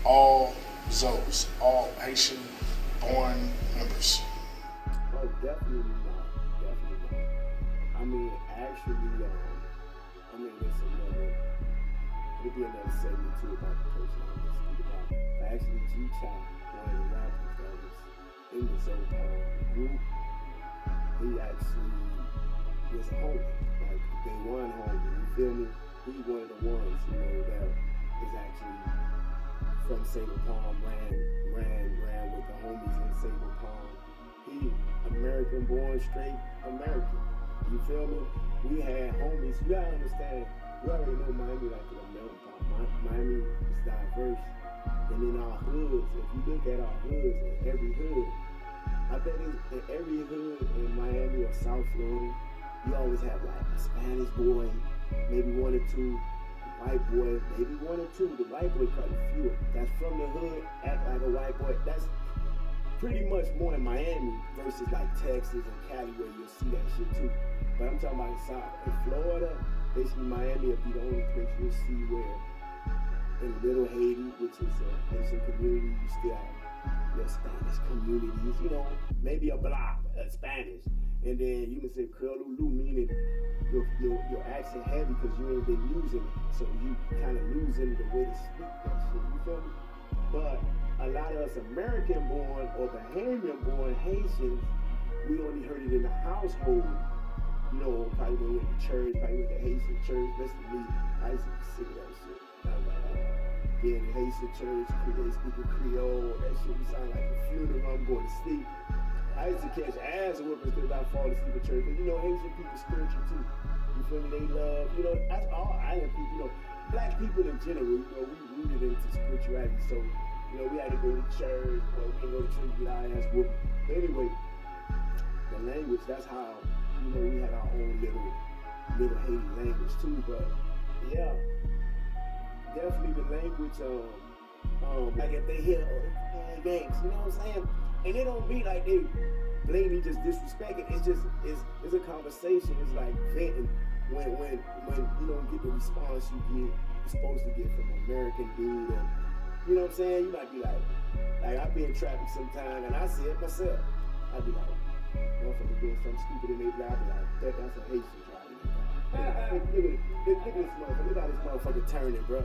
all Zoes, all Haitian-born members? Oh, definitely not. Definitely not. I mean, actually, it's it'll be another segment too about the person I'm going to speak about. But actually, G-Chop, one of the rappers that was in the Zoe group, he actually was a homie. Like, they one homie, you feel me? He's one of the ones, that is actually from Sable Palm, ran with the homies in Sable Palm. He American born, straight American. You feel me? We had homies. You gotta understand, you already know Miami like the melting pot. Miami is diverse. And in our hoods, if you look at our hoods, in every hood, I bet in every hood in Miami or South Florida, you always have like a Spanish boy, maybe one or two, a white boy, maybe one or two. The white boy probably fewer. That's from the hood, act like a white boy. That's pretty much more in Miami versus like Texas and Cali where you'll see that shit too. But I'm talking about in South, in Florida, basically Miami will be the only place you'll see where in Little Haiti, which is a Haitian community, you still have your Spanish communities, maybe a block, Spanish. And then you can say Creole, meaning your accent heavy because you ain't been using it. So you kind of losing the way to speak that shit, you feel me? But a lot of us American-born or Bahamian-born Haitians, we only heard it in the household. Probably when we went to church, probably went to Haitian church. Listen to me, I used to be sick of that shit. Being in Haitian church, speaking Creole, that shit would sound like a funeral. I'm going to sleep. I used to catch ass whoopings because I fall asleep at church. Because Haitian people spiritual too. You feel me? They love, that's all island people. Black people in general, we rooted into spirituality. So, we had to go to church, or we didn't go to church, get our ass whooped. But anyway, the language, that's how, we had our own little Haiti language too. But yeah, definitely the language, like if they hear, gangs, you know what I'm saying? And it don't be like they blatantly just disrespecting. It's just, it's a conversation. It's like venting when you don't get the response you're supposed to get from an American dude, or, you know what I'm saying? You might be like I be in traffic sometime and I see it myself. I'd be like, motherfucker doing something stupid in their life. I'd be like, that's a Haitian driving. Look at this motherfucker. Look how this motherfucker turning, bro.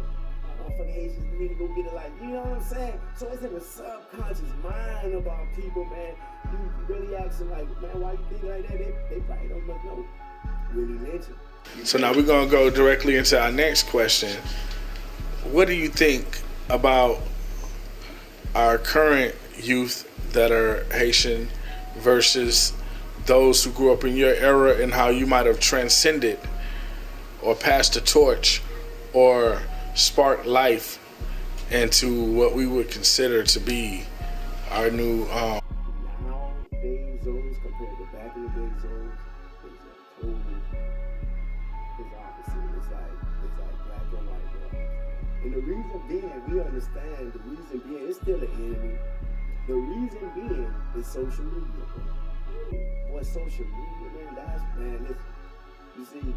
Motherfucking Haitians need to go get a life. You know what I'm saying? So it's in the subconscious mind about people, man. You really ask them like, man, why you think like that? They probably don't know. Really mention. So now we're gonna go directly into our next question. What do you think about our current youth that are Haitian versus those who grew up in your era, and how you might have transcended or passed the torch or sparked life into what we would consider to be our new nowadays Zoes compared to back in the day Zoes is opposite. It's like black and white, bro. And the reason being, we understand the reason being, it's still an enemy. The reason being is social media, bro. Boy, social media, man, listen. You see,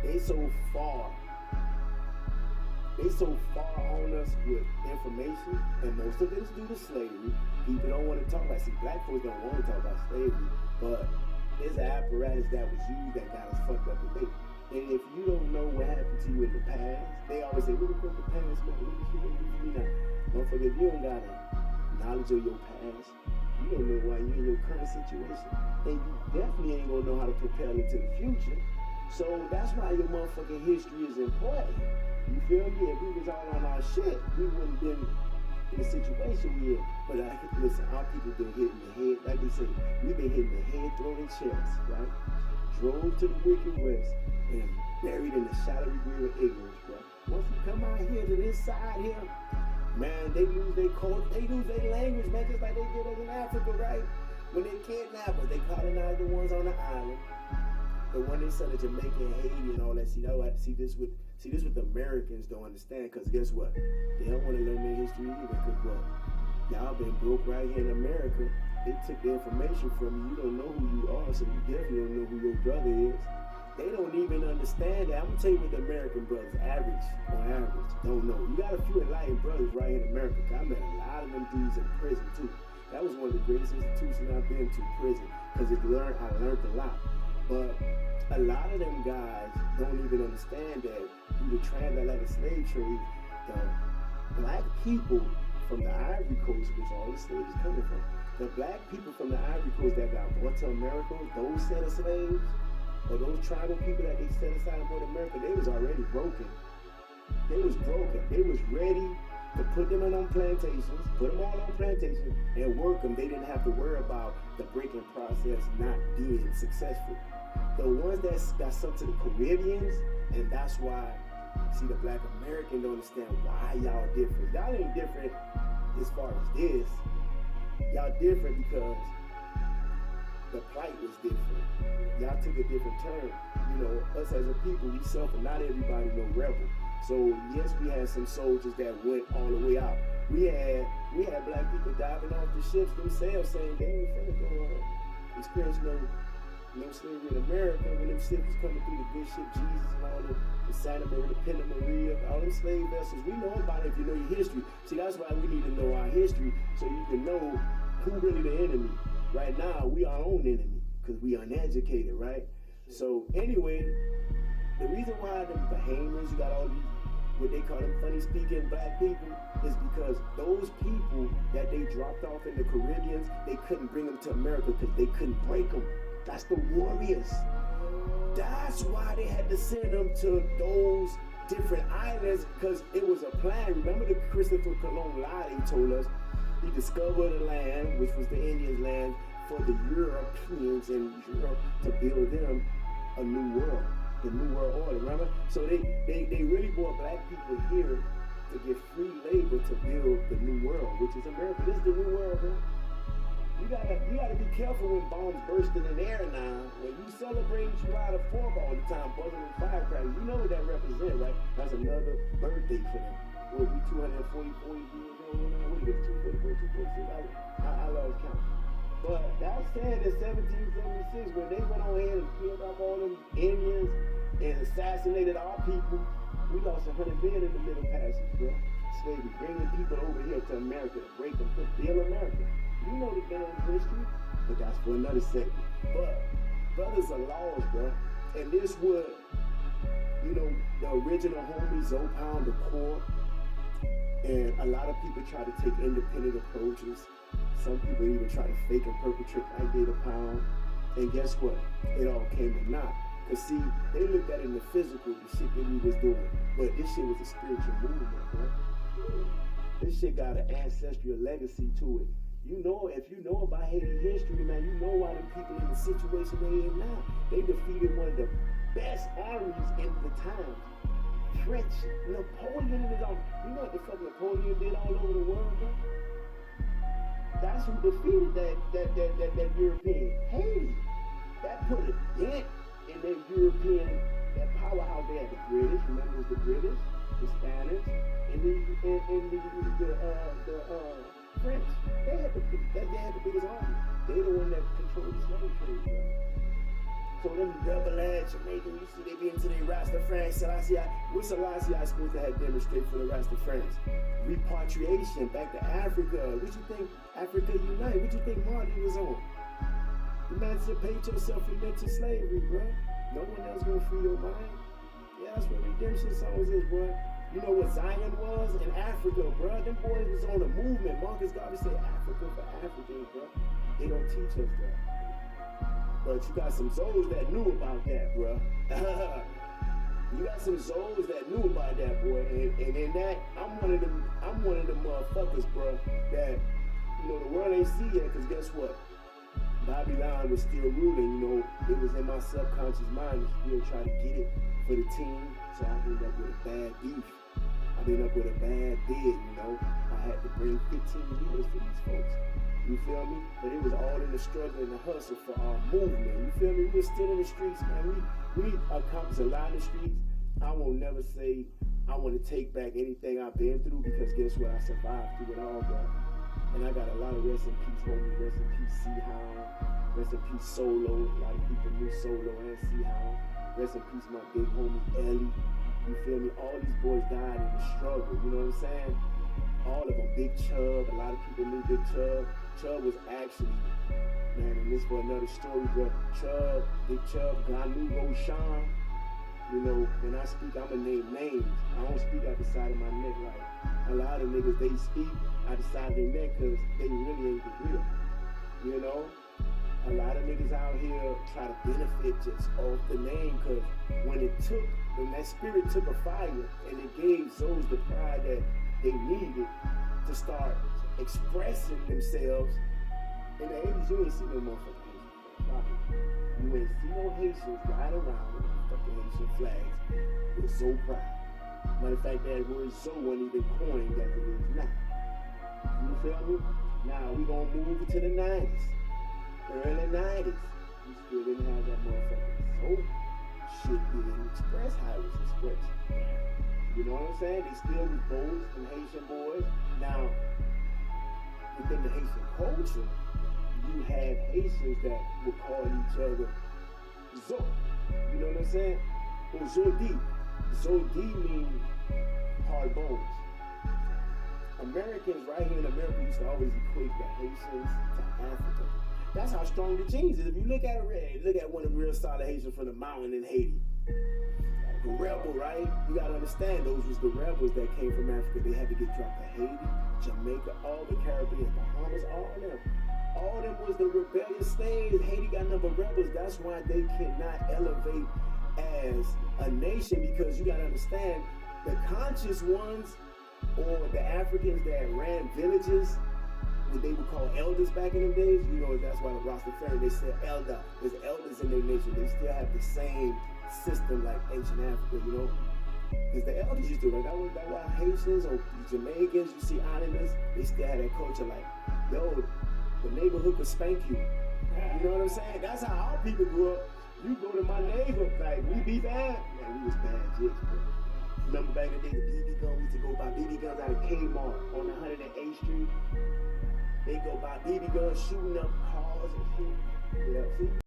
they so far on us with information, and most of it is due to slavery. People don't want to talk about, black folks don't want to talk about slavery, but there's an apparatus that was used that got us fucked up today. And if you don't know what happened to you in the past, they always say, what the past, man? What the shit gonna do for me now? Motherfucker, if you don't got knowledge of your past, you don't know why you're in your current situation. And you definitely ain't gonna know how to propel into the future. So that's why your motherfucking history is important. You feel me? If we was all on our shit, we wouldn't been in the situation we in. But listen, our people been hitting the head, like they say, we've been hitting the head, thrown in chest, right? Drove to the wicked west and buried in the shadowy grave of ignorance, bro. Once we come out here to this side here, man, they lose their culture, they lose their language, man, just like they did us in Africa, right? When they kidnap us, they colonized the ones on the island. But when they sell to Jamaica and Haiti and all that, see this what the Americans don't understand, because guess what? They don't want to learn their history either, because what? Y'all been broke right here in America. They took the information from you. You don't know who you are, so you definitely don't know who your brother is. They don't even understand that. I'm gonna tell you what the American brothers, on average, don't know. You got a few enlightened brothers right here in America. I dudes in prison too. That was one of the greatest institutions I've been to, prison, because I learned a lot. But a lot of them guys don't even understand that through the transatlantic slave trade, the black people from the Ivory Coast, which all the slaves coming from, the black people from the Ivory Coast that got brought to America, those set of slaves, or those tribal people that they set aside and brought to America, they was already broken. They was broken. They was ready to put them on plantations, put them all on plantations, and work them. They didn't have to worry about the breaking process not being successful. The ones that got sent to the Caribbeans, and that's why, see, the black American don't understand why y'all different. Y'all ain't different as far as this. Y'all different because the plight was different. Y'all took a different turn. You know, us as a people, we suffer. Not everybody no rebel. So yes, we had some soldiers that went all the way out. We had black people diving off the ships themselves, saying they ain't finna go experience no slavery in America. When them ships was coming through, the good ship Jesus and all the Santa Maria, the Pinta Maria, all them slave vessels. We know about it if you know your history. See, that's why we need to know our history so you can know who really the enemy. Right now, we our own enemy because we uneducated, right? So anyway, the reason why the Bahamians, you got all these, what they call them funny speaking black people, is because those people that they dropped off in the Caribbeans, they couldn't bring them to America because they couldn't break them. That's the warriors. That's why they had to send them to those different islands, because it was a plan. Remember the Christopher Columbus lie he told us? He discovered a land, which was the Indians' land, for the Europeans in Europe to build them a new world, the New World Order, remember? So they really brought black people here to get free labor to build the New World, which is America. This is the New World, bro. You gotta be careful when bombs bursting in the air now. When you celebrate July the 4th all the time, buzzing with firecrackers, you know what that represents, right? That's another birthday for them. We'll be 244 years old now. What do you get? 244, 246? I lost count. But that said, in 1776, when they went on ahead and killed off all them Indians and assassinated our people, we lost 100 men in the Middle Passage, bro. Slavery, bringing people over here to America to break them, to build America. You know the damn history, but that's for another segment. But brothers are laws, bro. And this would, you know, the original homies, Zopound, the core, and a lot of people try to take independent approaches. Some people even try to fake and perpetrate like they the pound. And guess what? It all came to naught. Cause see, they looked at it in the physical, the shit that we was doing. But this shit was a spiritual movement, bro. This shit got an ancestral legacy to it. You know, if you know about Haiti history, man, you know why the people in the situation they in now. They defeated one of the best armies in the time. French, Napoleon is all. You know what the fuck Napoleon did all over the world, bro? That's who defeated that European. Haiti. That put a dent in that European, that powerhouse. They had the British. Remember, it was the British, the Spanish, and the French. They had the biggest army. They the one that controlled the slave trade, bro. So them rebel-ass Jamaican, you see they be into their Rasta France. Selassie, what Selassie I supposed to have demonstrated for the Rasta France? Repatriation back to Africa. What you think Africa Unite? What you think Martin was on? Emancipate yourself from mental slavery, bro. No one else gonna free your mind. Yeah, that's what redemption songs is, bro. You know what Zion was in Africa, bro? Them boys was on a movement. Marcus Garvey said Africa for Africans, bro. They don't teach us that. But you got some Zoes that knew about that, bro. You got some Zoes that knew about that, boy. And in that, I'm one of them motherfuckers, bro, that, you know, the world ain't see yet, because guess what? Babylon was still ruling, you know. It was in my subconscious mind to still try to get it for the team. So I ended up with a bad beef. I ended up with a bad bid, you know. I had to bring 15 years for these folks. You feel me? But it was all in the struggle and the hustle for our movement. You feel me? We were still in the streets, man. We accomplished a lot in the streets. I won't never say I want to take back anything I've been through, because guess what? I survived through it all, bro. And I got a lot of rest in peace, homie. Rest in peace, C-Hound. Rest in peace, Solo. A lot of people knew Solo and C-Hound. Rest in peace, my big homie, Ellie. You feel me? All these boys died in the struggle. You know what I'm saying? All of them. Big Chubb. A lot of people knew Big Chubb. Chubb was actually, man, and this for another story, bro. Big Chubb, Ganu Roshan. You know, when I speak, I'ma name names. I don't speak out the side of my neck like a lot of niggas. They speak out the side of their neck because they really ain't the real. You know, a lot of niggas out here try to benefit just off the name because when that spirit took a fire and it gave those the pride that they needed to start expressing themselves. In the 80s, you ain't see no motherfucking Haitians. You ain't see no Haitians ride around with fucking Haitian flags with Zo pride. Matter of fact, that word Zo wasn't even coined as it is now. You feel me? Now we gonna move to the 90s. Early 90s. We still didn't have that motherfucking Zo shit being expressed how it was expressed. You know what I'm saying? They still was boys and Haitian boys. Now, within the Haitian culture, you had Haitians that would call each other Zo. You know what I'm saying? Or Zodi. Zodi means hard bones. Americans right here in America used to always equate the Haitians to Africa. That's how strong the genes is. If you look at it, look at one of the real solid Haitians from the mountain in Haiti. The rebel, right? You gotta understand, those was the rebels that came from Africa. They had to get dropped to Haiti, Jamaica, all the Caribbean, Bahamas, all of them. All of them was the rebellious slaves. Haiti got enough of rebels. That's why they cannot elevate as a nation, because you gotta understand, the conscious ones, or the Africans that ran villages, what they would call elders back in them days, you know, that's why the Rastafari, they said elder. There's elders in their nation. They still have the same system like ancient Africa, you know? Because the elders used to run. That why Haitians or Jamaicans, you see islanders, they still have that culture like, yo, the neighborhood could spank you. You know what I'm saying? That's how our people grew up. You go to my neighbor, like, we be bad. Man, we was bad jits, bro. Remember back in the day, the BB gun, we used to go buy BB guns out of Kmart on 108th Street. They go buy BB guns, shooting up cars and shit. Yeah, see?